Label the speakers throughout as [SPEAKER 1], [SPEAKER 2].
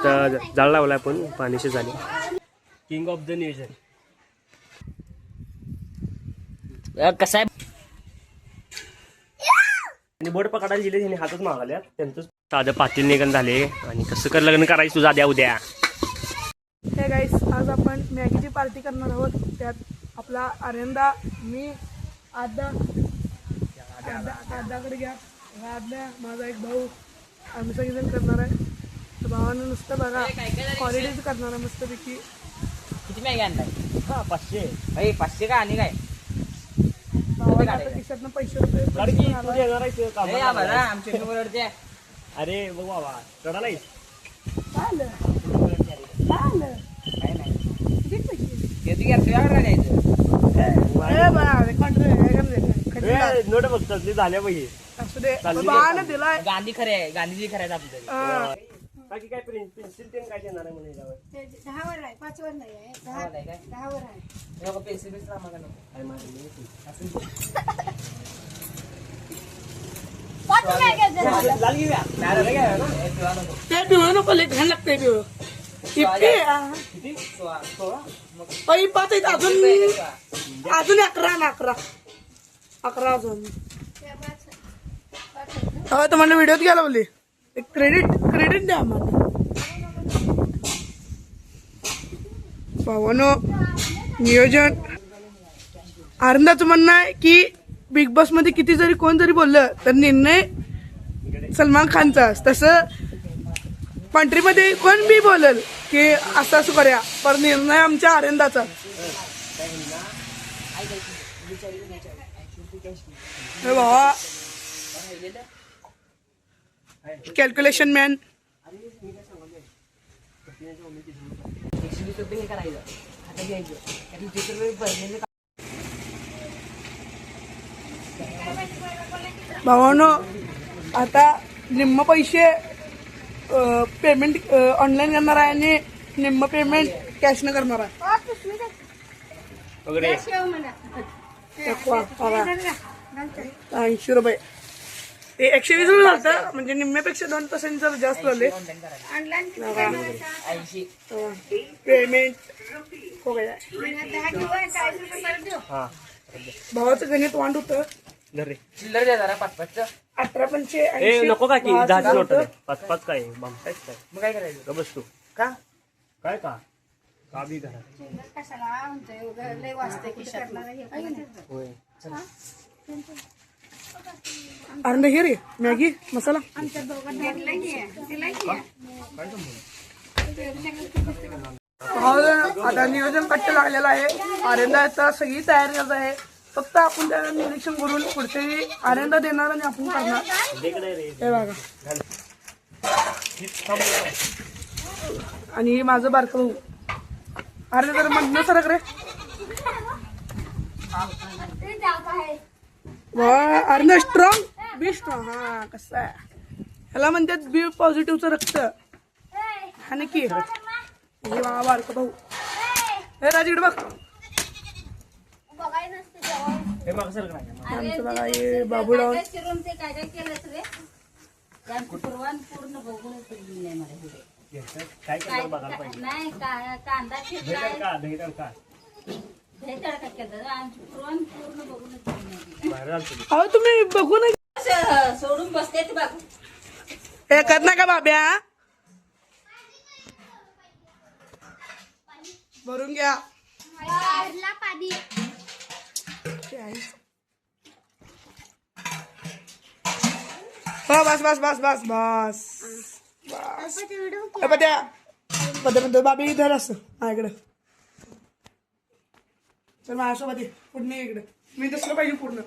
[SPEAKER 1] तर जाळ लावला आपण पाणीशी झाली. किंग ऑफ द नियोजन
[SPEAKER 2] कसं आहे
[SPEAKER 1] आणि बोट पकडायला दिले त्यांनी हातच मागाल्या त्यांचं साधं पातील निघण झाले. आणि कसं कर लग्न करायचं तुझा द्या उद्या.
[SPEAKER 3] हे गाईस आज आपण मॅगीची पार्टी करणार आहोत. त्यात आपला आर्यनदा, मी, आदाकडे घ्या, आद्या, माझा एक भाऊ, आम्ही सगळेजण करणार आहे. तर भावानं नुसतं बघा क्वालिटीच करणार आहे मस्तपैकी.
[SPEAKER 2] किती मॅगी आणलाय?
[SPEAKER 1] 500
[SPEAKER 2] अरे 500 का आणि काय
[SPEAKER 3] भावाला आता खिशातनं पैसे रुपये
[SPEAKER 2] आमच्या नंबरवरचे.
[SPEAKER 1] अरे बघ बाबा चढाला
[SPEAKER 3] चालेल
[SPEAKER 2] काय नाही
[SPEAKER 3] किती पैसे
[SPEAKER 2] ते तू घ्या तुझ्याकडे द्यायचं.
[SPEAKER 1] नोट बघ तसली झाल्या पाहिजे.
[SPEAKER 3] असू दे भावानं दिलाय.
[SPEAKER 2] गांधी खरे आहे, गांधीजी खरे आहेत आपल्या.
[SPEAKER 1] बाकी काय पेन्सिल पेन काय देणार आहे म्हणे याच्यावर?
[SPEAKER 4] 10वर आहे, 5वर नाही आहे. 10वर आहे.
[SPEAKER 2] पेन्सिल पेन्सिल आम्हाला नको.
[SPEAKER 1] लाल घेऊया
[SPEAKER 3] ते पिवळं नको लय घाण लागतंय पिवळं.
[SPEAKER 1] किती
[SPEAKER 2] 16
[SPEAKER 3] पै 5 आहेत अजून 11 अजून. तुम्हाला व्हिडिओत घ्यायला बोलली क्रेडिट द्या आम्हाला. भावानो नियोजन आनंदाचं म्हणणं आहे की बिग बॉस मध्ये किती जरी कोण जरी बोललं तर निर्णय सलमान खानचा. तसं पंट्रीमध्ये कोण बी बोलल की असं करूया पण निर्णय आमच्या आनंदाचा. भावा कॅल्क्युलेशन मॅन. भावानो आता निम्म पैसे पेमेंट ऑनलाईन करणार आहे आणि निम्म पेमेंट कॅशनं करणार आहे. 80 रुपये ते 120 रुपये झालं म्हणजे निम्म्यापेक्षा 2% जर जास्त झाले. पेमेंट हो गया. भावाचं गणित वांड होतं.
[SPEAKER 2] चिल्लर द्या जरा 5-5.
[SPEAKER 3] 18
[SPEAKER 1] नको का की 10 नोट 5-5 काय काय
[SPEAKER 2] मग काय करायचं?
[SPEAKER 1] बस तू
[SPEAKER 2] का
[SPEAKER 1] काय का बी घरात होय.
[SPEAKER 3] अरे हे रे मॅगी मसाला. आता नियोजन कट्ट लागलेलं आहे. आनंदाचा सगळी तयारी करत आहे. फक्त आपण त्याला निरीक्षण करून पुढचे आनंद देणार आणि आपण करणार. हे बघा आणि माझं बारकं भाऊ. अरे जर म्हणणं सरक रे. अरे स्ट्रॉंग बी स्ट्रॉंग. हा कसं आहे ह्याला म्हणतात बी पॉझिटिव्हचं रक्त. हा नक्की हे बघा बारकं भाऊ. हे राजीकडे बघ. आमचं बघा हे बाबूराव.
[SPEAKER 1] काय करणार बघायला पाहिजे.
[SPEAKER 3] अहो तुम्ही बघू नये
[SPEAKER 4] सोडून बसते बघ.
[SPEAKER 3] हे कर ना का बाब्या. भरून घ्या. हो बस बस बस बस बस पद्या बाबी इधर असं माझ्याकडं. चल माझ्यासोबत पूर्ण इकडे मी दिसलं पाहिजे पूर्ण.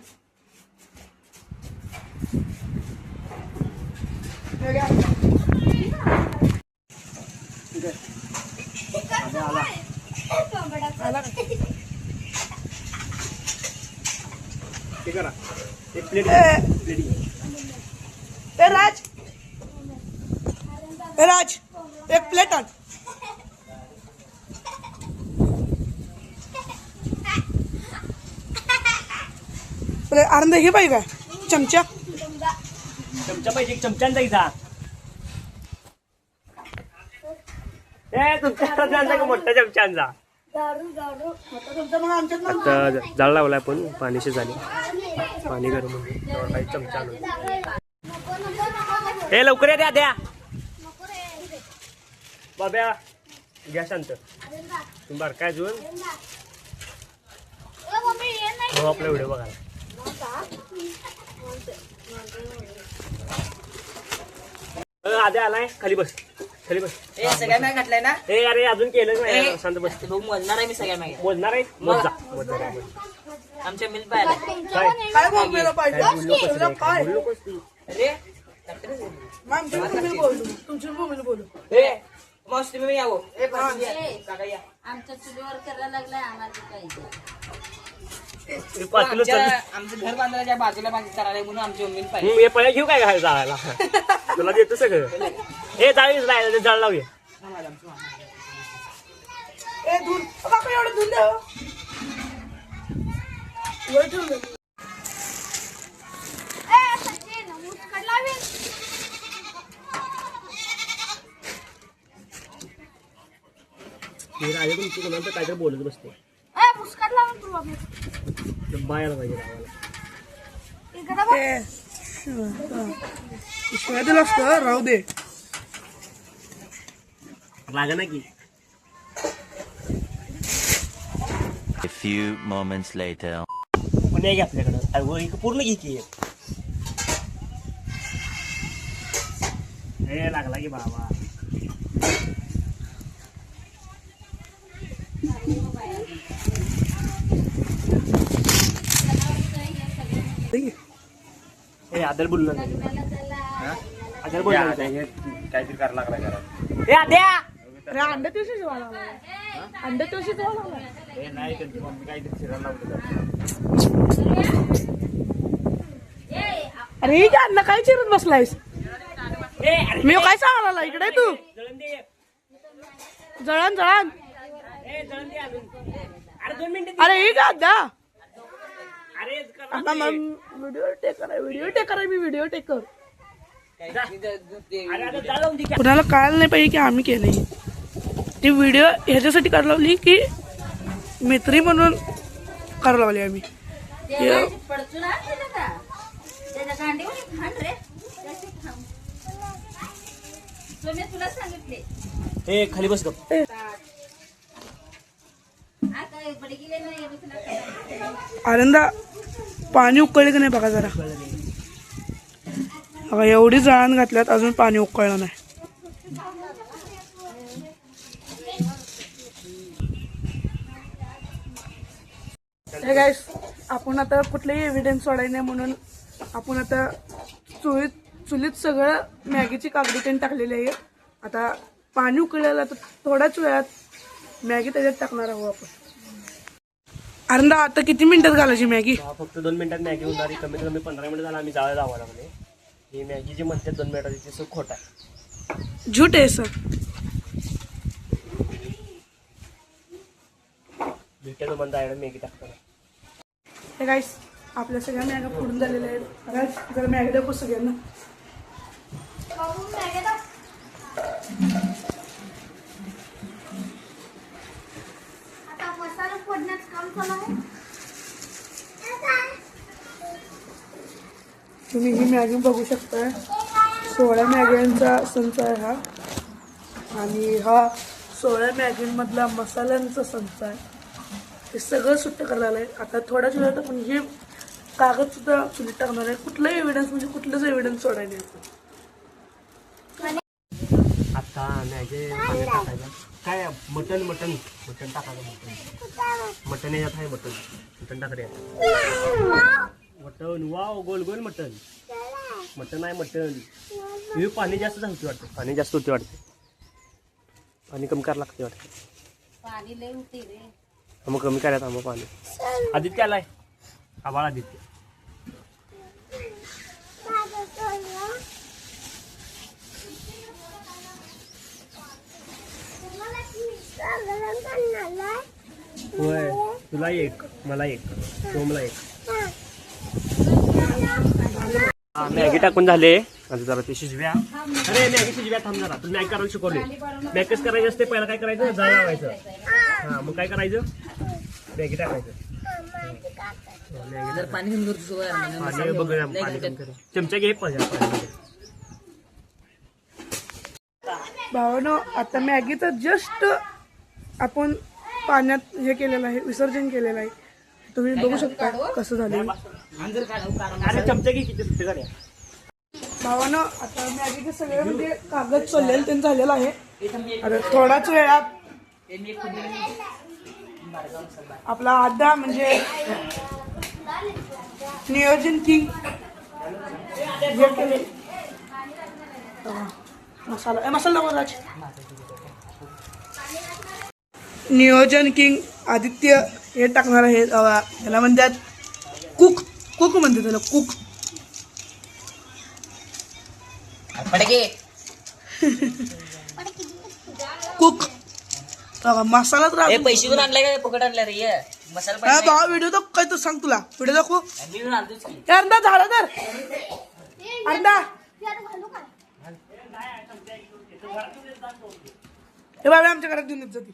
[SPEAKER 3] राज एक प्लेट आण. आनंद हे पाहिजे का चमचा.
[SPEAKER 1] चमचा पाहिजे चमच्यान जायचा. ए तुमच्या हातात आणता का मोठ्या चमच्याचा आता जाळ लावलाय पण पाणीशी झाली पाणी गरम म्हणजे काही चमचा आणून हे लवकर या द्या बाब्या घ्या शांत तुम्ही बार काय अजून हो आपला व्हिडिओ बघायला आद्या आलाय खाली बस खाली बस
[SPEAKER 2] सगळ्या मॅग घातलाय ना
[SPEAKER 1] ए अरे अजून केलं नाही शांत बस
[SPEAKER 2] भाऊ मोजणार आहे मी सगळ्या मॅग
[SPEAKER 1] मोजणार आहे मोज जा मोज जा
[SPEAKER 2] आमच्या मिल पाहिला
[SPEAKER 1] काय
[SPEAKER 3] काय बोललेलं पाहिजे
[SPEAKER 1] काय बोलू नकोस रे,
[SPEAKER 3] काय?
[SPEAKER 1] बोलू नकोस तू.
[SPEAKER 2] अरे
[SPEAKER 3] मग आमची मम्मी बोलू तुमची मम्मी बोलू
[SPEAKER 2] हे मस्त तुम्ही यावं काका या
[SPEAKER 5] आमच्या चुलीवर करायला लागलाय आम्हाला पाहिजे
[SPEAKER 1] हे पातेलं चालू.
[SPEAKER 2] आमचं घर बांधायच्या बाजूला बाजू करायला म्हणून आमची मम्मी पाहिजे
[SPEAKER 1] हे पळ्या घेऊ काय घाल जायला तुला देतो सगळं हे जाळीच राहिलं जाळ लावूया
[SPEAKER 3] ए दूध काका एवढं दूध द्या वर ठेवलं
[SPEAKER 1] हे राजा तुमची कोणाला तर काहीतरी बोलत बसते बायाला पाहिजे गावाला
[SPEAKER 3] शिवाय दिलं असतं राहू दे
[SPEAKER 1] लागा ना की
[SPEAKER 6] A few moments later.
[SPEAKER 1] पण आहे की आपल्याकडं पूर्ण घे की हे लागला की बाबा हे आदर बोलणार नाही आदर बोलणार नाही
[SPEAKER 7] काहीतरी करायला लागला घरात
[SPEAKER 1] हे आद्या
[SPEAKER 3] अरे अंड्या दिवशीच वाढ अंड्या दिवशीच वाढ
[SPEAKER 7] हे नाही त्यांची मम्मी काहीतरी फिरायला लावलं
[SPEAKER 3] अरे ही काय अण्णा काय चिरत बसलायस
[SPEAKER 1] हे अरे
[SPEAKER 3] मी काय सांगायला इकडे तू
[SPEAKER 1] जळण दे
[SPEAKER 3] जळण जळण
[SPEAKER 1] हे जळण दे अजून अरे 2 मिनिटं
[SPEAKER 3] अरे ही काय अद्दा
[SPEAKER 1] अरे कर
[SPEAKER 3] आता मग व्हिडिओ टेक करा मी व्हिडिओ टेक कर
[SPEAKER 1] अरे आता जाळ लावून दे की.
[SPEAKER 3] कुणाला कळायला नाही पाहिजे की आम्ही केले ती व्हिडिओ ह्याच्यासाठी करायला लावली की मैत्री म्हणून करायला लावली आम्ही
[SPEAKER 5] पडचून आणलेलं का त्याच्या गांडीवर खांड रे मी तुला सांगितले
[SPEAKER 1] हे खाली बस गप
[SPEAKER 5] आता बडे गेले नाही तुला
[SPEAKER 3] आनंदा पाणी उकळले की नाही बघा जरा बघा एवढी जळण घातल्यात अजून पाणी उकळलं नाही हे गाईस आपण आता कुठलेही एव्हिडन्स सोडायला नाही म्हणून आपण आता चुलीत सगळं मॅगीची कागदी त्यांनी टाकलेली आहे आता पाणी उकळलेलं तर थोड्याच वेळात मॅगी त्याच्यात टाकणार आहोत आपण आनंदा आता किती मिनिटात घालायची मॅगी
[SPEAKER 1] फक्त 2 मिनिटात मॅगी होणारी कमीत कमी 15 मिनिटं झाला आम्ही जाळं लावा लागले ही मॅगी जी म्हणते 2 मिनिटाची ती सगळं खोट आहे
[SPEAKER 3] झूट आहे सर
[SPEAKER 1] भेटतो तो म्हणता मॅगी टाकताना
[SPEAKER 3] हे गाईस आपल्या सगळ्या मॅगा फोडून झालेल्या आहेत राज जरा मॅगी दाखव सगळ्यांना
[SPEAKER 4] आता मसाला फोडण्याचं काम चालू आहे
[SPEAKER 3] तुम्ही ही मॅगी बघू शकताय 16 मॅगींचा संच आहे हा आणि हा 16 मॅगींमधला मसाल्यांचा संच आहे हे सगळं सुट्ट करायला आहे आता थोड्याच वेळात आपण हे कागद सुद्धा चुलीत टाकणार आहे कुठलाही एव्हिडन्स म्हणजे कुठलंच एव्हिडन्स सोडायला नाही
[SPEAKER 1] आता मॅगी पाणी टाकायचं काय मटन टाकायचं मटन याच्यात आहे मटन टाकायचं मटन वाव गोल गोल मटन आहे मटन हे पाणी जास्त होती वाटतं पाणी जास्त होती वाटते पाणी कमी करायला लागते वाटतं
[SPEAKER 5] पाणी लय होते रे
[SPEAKER 1] मग कमी करायचं मग पाणी आदित्य आलाय आबाळ आदित्य होय तुला एक मला एक सोमला एक मॅगी टाकून झाले आता जरा ते शिजव्या. अरे मॅगी शिजव्या, थांब जरा. तुला मॅगी करायला शिकवले. मॅगी कसं करायचं असते, पहिला काय करायचं, जाळ लावायचं. हा मग काय करायचं, मॅगी टाकायचं.
[SPEAKER 2] जर पाणी घेऊन करतो
[SPEAKER 1] पाणी बघूया, पाणी कमी करू. चमचा घे पाहिजे.
[SPEAKER 3] भावानो आता मॅगीचं जस्ट आपण पाण्यात हे केलेलं आहे, विसर्जन केलेलं आहे. तुम्ही बघू शकता कसं झालं.
[SPEAKER 1] अरे चमचा घे किती सुट्टी झाल्या.
[SPEAKER 3] भावानो आता मॅगीचे सगळे म्हणजे कागद सोललेलं त्यांनी झालेलं आहे. आता थोड्याच वेळात आपला आद्या म्हणजे नियोजन किंग हे केले मसाला मसाला राज नियोजन किंग आदित्य हे टाकणार आहे. त्याला म्हणतात कुक कुक म्हणते त्याला कुक.
[SPEAKER 2] पडके
[SPEAKER 3] कुक मसाला तर
[SPEAKER 2] ए पैसे घेऊन आणलाय का फुकट आणलाय रे ये मसाला
[SPEAKER 3] भावा व्हिडिओ दाखव काय तर सांग तुला व्हिडिओ दाखव.
[SPEAKER 2] मी घेऊन आणतोच की
[SPEAKER 3] अर्धा झालं तर अर्धा हे बाबा आमच्या घरात घेऊन येत जाते.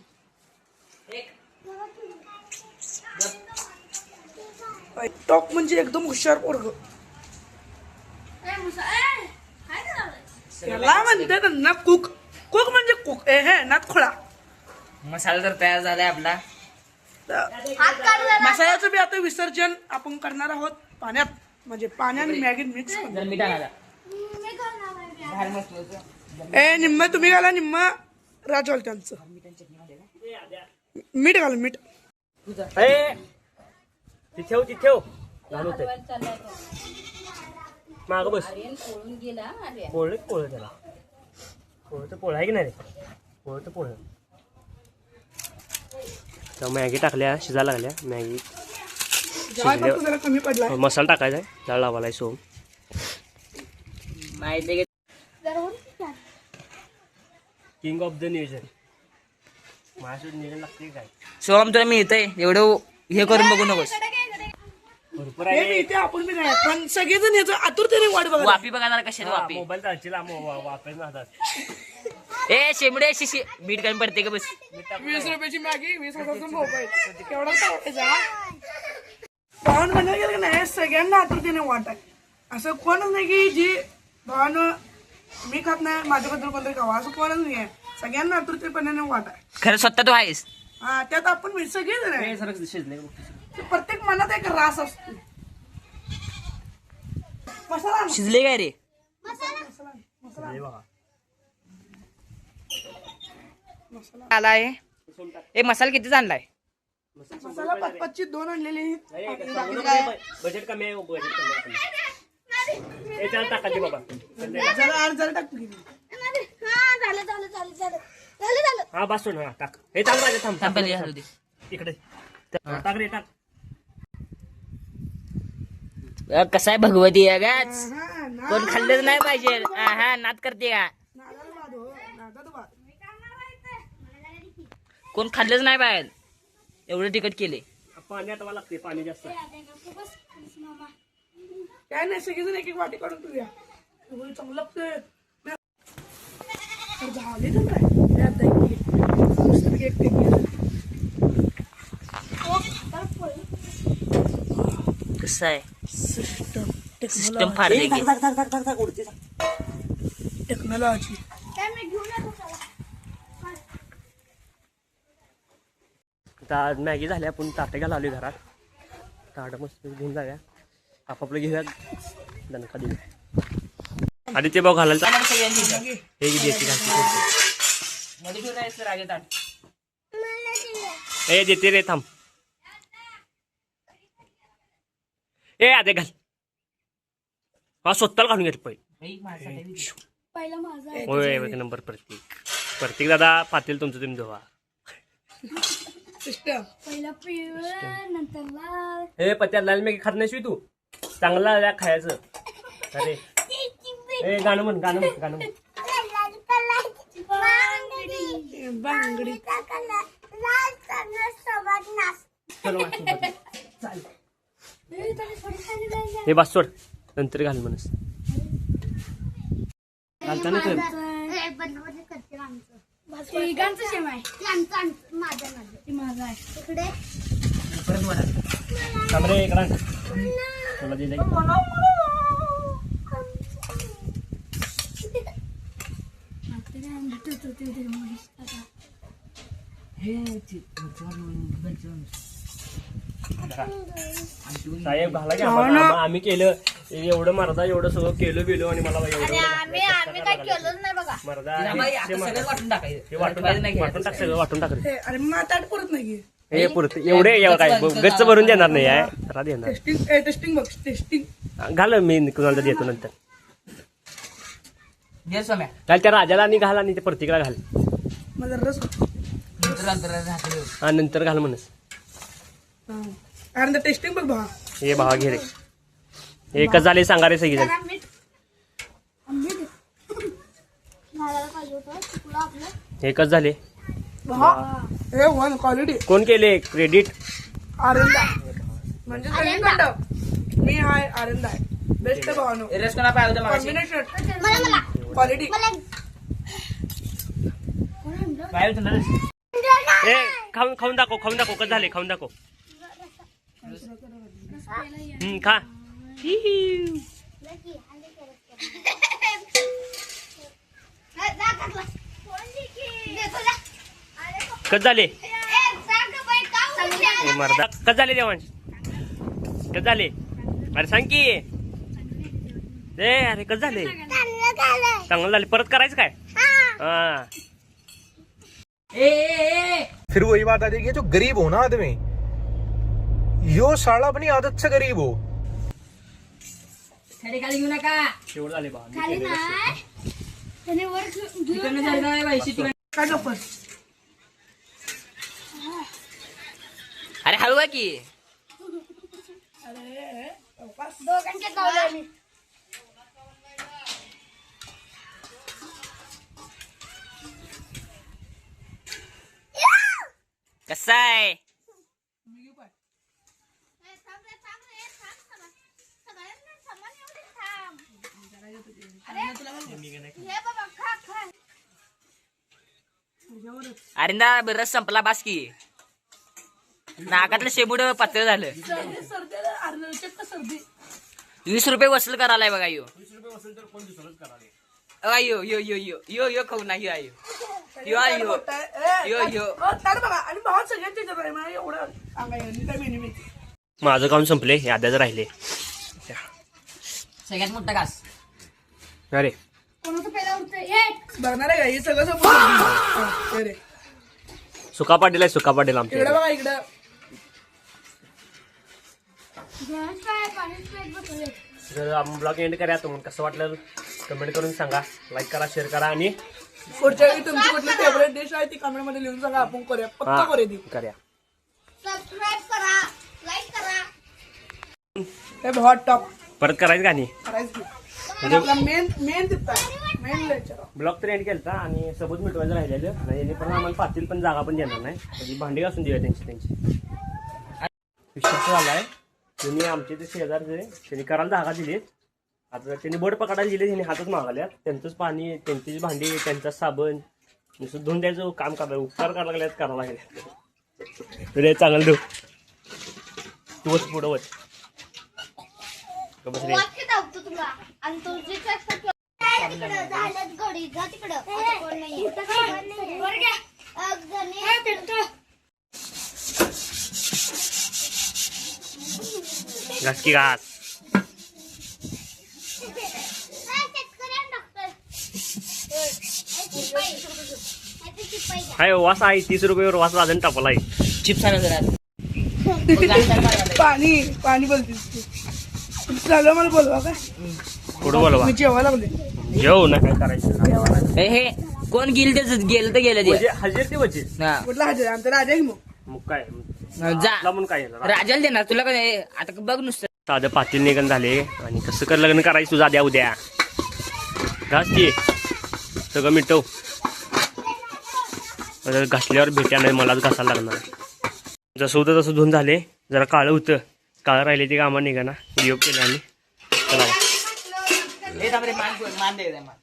[SPEAKER 3] टॉप म्हणजे एकदम हुशार पोरग. त्याला म्हणतात ना कुक. कुक म्हणजे कुक हे नात खोळा.
[SPEAKER 2] मसाला तर तयार झालाय आपला.
[SPEAKER 3] मसाल्याचं बी आता विसर्जन आपण करणार आहोत पाण्यात. म्हणजे पाण्याने मॅगी मिक्स
[SPEAKER 2] जर मीठ आणायला
[SPEAKER 3] ए निम्म तुम्ही घाला निम्म राजवाल त्यांचं मीठ घाला मीठ.
[SPEAKER 1] ठेव घाल होते माग बस. पोळ त्याला पोळ आहे की नाही रे. पोळ तर मॅगी टाकल्या शिजायला लागल्या. मॅगी
[SPEAKER 3] जरा कमी पडला.
[SPEAKER 1] मसाला टाकायचा आहे. डाळ लावायला आहे सोम.
[SPEAKER 2] माहिती
[SPEAKER 1] किंग ऑफ द नियोजन. माझ्यासोबत नियोजन लागते काय.
[SPEAKER 2] सोम तुला मिळतंय एवढं हे करून बघू नकोस.
[SPEAKER 1] भरपूर
[SPEAKER 3] हे
[SPEAKER 1] आहे.
[SPEAKER 3] इथे आपण बी नाही पण सगळेजण याचं आतुरतेने वाट बघा.
[SPEAKER 2] वापी बघा कशाने वापी.
[SPEAKER 1] मोबाईल चालची वापरायचं हातात.
[SPEAKER 2] ए शेमडे शिशी मीठ कमी पडते का बस.
[SPEAKER 3] 20 रुपयाची मॅगी 20,000चा मोबाईल केवढा टाकायचा. भावानं म्हणायला गेलं का नाही सगळ्यांना आतुरतेने वाट आहे. असं कोणच नाही की जी भावानं मी खात नाही माझ्याबद्दल कोणतरी खावा असं कोणच नाही आहे. सगळ्यांना आतुरतेपणाने वाट आहे.
[SPEAKER 2] खरं स्वतः तू आहेस.
[SPEAKER 3] हा त्यात आपण सगळेजण आहे.
[SPEAKER 1] शिजले
[SPEAKER 3] प्रत्येक मनात एक रास असतो. मसाला आण.
[SPEAKER 2] शिजले काय रे.
[SPEAKER 1] बघा.
[SPEAKER 2] आलाय ए मसाला किती आणलाय.
[SPEAKER 3] मसाला 5-5ची 2 आणलेली आहेत.
[SPEAKER 1] बजेट कमी आहे. बजेट कमी आहे. त्याला टाकायचे बाबा.
[SPEAKER 3] जरा टाकतो की
[SPEAKER 1] हा बस सोड. हा टाक. हे थांब राजा थांब.
[SPEAKER 2] थांब पहिले हळू दे.
[SPEAKER 1] इकडे टाक रे टाक.
[SPEAKER 2] कसा आहे भगवती अगाच
[SPEAKER 3] हा ना
[SPEAKER 2] कोण खाल्लंच नाही पाहिजे. हा नाद करते का
[SPEAKER 3] नादात बाद हो नादात बाद.
[SPEAKER 2] कोण खाल्लंच नाही बाहेर एवढं तिकट केले.
[SPEAKER 1] पाणी आटवा लागते. पाणी जास्त
[SPEAKER 3] काय नाही सगळेजण एक एक वाटी काढून तुझ्या चांगलं लागतंय. झाले तर काय
[SPEAKER 2] कसं आहे
[SPEAKER 3] सिस्टम
[SPEAKER 2] सिस्टम फार दे की.
[SPEAKER 3] टेक्नॉलॉजी.
[SPEAKER 1] आता मॅगी झाल्या. आपण ताटे घाला आली घरात. ताट मस्त घेऊन जाऊया. आपापलं घेऊया. दणका देऊया. आधी ते भाऊ घालायला हे देते
[SPEAKER 2] मध्ये ठेवून राहायचं राजा ताट.
[SPEAKER 1] ए देते रे थांब. ए आधी घाल. हा स्वतःला घालून घेतो पहिले. होय एक नंबर. प्रत्येक दादा पातील तुमचं तुम्ही धुवा.
[SPEAKER 3] सिस्टम
[SPEAKER 1] हे पत्या लाल मॅगी खात नाही तू. चांगला खायचं. अरे ए गाणं म्हण.
[SPEAKER 3] बांगडी
[SPEAKER 1] हे बस सोड नंतर घाल म्हणस. घालताना कर थांबरे इकडं आण. तुला दिलंय. साहेब घाला की आम्ही केलं एवढं मर्दा एवढं सगळं केलं बिलो आणि मला
[SPEAKER 5] आम्ही काय केलंच नाही बघा.
[SPEAKER 1] मर्दा
[SPEAKER 2] सगळं वाटून टाकायचं.
[SPEAKER 1] हे वाटून टाक सगळं वाटून टाक रे.
[SPEAKER 3] अरे मग आता परत नाही
[SPEAKER 1] हे पुरत एवढे काय गच्च भरून देणार नाही आहे जरा देणार.
[SPEAKER 3] टेस्टिंग बघ टेस्टिंग.
[SPEAKER 1] घाल मी कुणाला देतो नंतर.
[SPEAKER 2] घे सोम्या.
[SPEAKER 1] घाल त्या राजाला आणि घाल आणि त्या प्रत्येकाला घाल.
[SPEAKER 3] माझा रस
[SPEAKER 1] हा नंतर घाल म्हणस.
[SPEAKER 3] अरे टेस्टिंग बघ भावा.
[SPEAKER 1] हे भावा घे रे. एकच झाले सांगा रे सगळीजण. एकच झाले.
[SPEAKER 3] हे वन क्वालिटी.
[SPEAKER 1] कोण केले क्रेडिट?
[SPEAKER 3] आरंदा म्हणजे सगळीकडं. मी हाय आरंदा आहे बेस्ट भावानो.
[SPEAKER 2] रस कोणा पाहिजे होता मागाशी?
[SPEAKER 3] Combination quality.
[SPEAKER 2] पाहिजे होतं ना रस?
[SPEAKER 1] ए खाऊन दाखव कसं झाले खाऊन दाखव. खा. कसं झाले मर्दा कसं झाले देवांश कसं झाले अरे सांग की. ए अरे कसं झाले चांगलं झाले परत करायचं काय. हा
[SPEAKER 8] फिर वही बात आती है कि जो गरीब हो ना आदमी यो साला अपनी आदत से गरीब हो.
[SPEAKER 2] खाली खाली घेऊ नका.
[SPEAKER 1] शेवट झाले बा.
[SPEAKER 2] तिकडनं झालं नाही बाई, तिकडनं.
[SPEAKER 3] काय नको.
[SPEAKER 2] अरे हळू आहे की.
[SPEAKER 5] दोघांचे लावले मी.
[SPEAKER 2] कसं आहे अरे ना रस संपला बास की. नाकातलं शेबूड पातळ झालं.
[SPEAKER 3] सर्दी
[SPEAKER 2] 20 रुपये वसूल करायलाय बघा यो. यो यो यो यो यो यो खाऊ नाही आयो यो आयो यो यो.
[SPEAKER 3] बघा आणि भावा सगळ्यांचे एवढं सांगाय.
[SPEAKER 1] माझं काम संपले याद्याच राहिले.
[SPEAKER 2] सगळ्यात मोठा घास.
[SPEAKER 1] अरे
[SPEAKER 5] कोणाचं पहिला उरतं
[SPEAKER 3] बघणार आहे का हे सगळं समोर. रे
[SPEAKER 1] सुका पाटील आहे सुका पाटील आमच्या
[SPEAKER 3] इकडं बघा इकडं.
[SPEAKER 1] जर ब्लॉग एंड करा तुम्हाला कसं वाटलं कमेंट करून सांगा. लाईक करा शेअर करा आणि
[SPEAKER 3] पुढच्या वेळी तुमची कुठली फेवरेट डिश आहे ती कमेंट मध्ये लिहून सांगा. आपण करूया पक्का करूया ती.
[SPEAKER 1] करूया.
[SPEAKER 5] सबस्क्राईब करा लाईक करा.
[SPEAKER 3] हे भावा टॉप
[SPEAKER 1] परत करायचं का नाही
[SPEAKER 3] करायचं. आपला मेन तिथं मेन लेक्चर.
[SPEAKER 1] ब्लॉग तर एंड केलता आणि सबूत मिटवायचं राहिलेलं आणि यांनी पण आम्हाला पातील पण जागा पण देणार नाही. म्हणजे भांडी घासून देऊया त्यांची विश्वास झालाय. त्यांनी आमचे ते शेजारचे त्यांनी करायला जागा दिलीत. आता त्यांनी बोट पकडायला दिले त्यांनी हातच मागाल्यात. त्यांचंच पाणी त्यांची भांडी त्यांचा साबण नुसतं धुवून द्यायचं काम करायला उपकार करायला लागल्यात करायला लागले. रे चांगलं देऊ तूच पुढं वच बस रे.
[SPEAKER 5] तुला आणि तुझी गडी जा तिकडं कोण नाही.
[SPEAKER 1] घास की घास. हाय वास आहे 30 रुपयावर वास अजून टापला आहे.
[SPEAKER 2] चिप्स आणा जरा.
[SPEAKER 3] पाणी पाणी बोलतीस झालं मला बोलवा काय.
[SPEAKER 1] पुढं बोलवा
[SPEAKER 3] मी जेवायला लागले.
[SPEAKER 1] जेव ना काय करायचं.
[SPEAKER 2] हे कोण गेलं ते गेलं तर गेलं ते.
[SPEAKER 1] म्हणजे हजेर ते वजे
[SPEAKER 2] हा.
[SPEAKER 3] कुठला हजर आमचा राजा आहे मग.
[SPEAKER 1] मग काय
[SPEAKER 2] जा
[SPEAKER 1] म्हणून काय येणार.
[SPEAKER 2] राजाला देणार तुला काय आता बघ नुसतं.
[SPEAKER 1] साधं पातील निघण झाले आणि कसं कर लग्न करायचं तुझा द्या उद्या. घास की सगळं मिटव. घासल्यावर भेट्या नाही मलाच घासायला लागणार. जसं होतं तसं धुवून झाले. जरा काळं होतं काळं राहिले ते कामा निघा ना योग केले आणि चला
[SPEAKER 2] मान दे मान.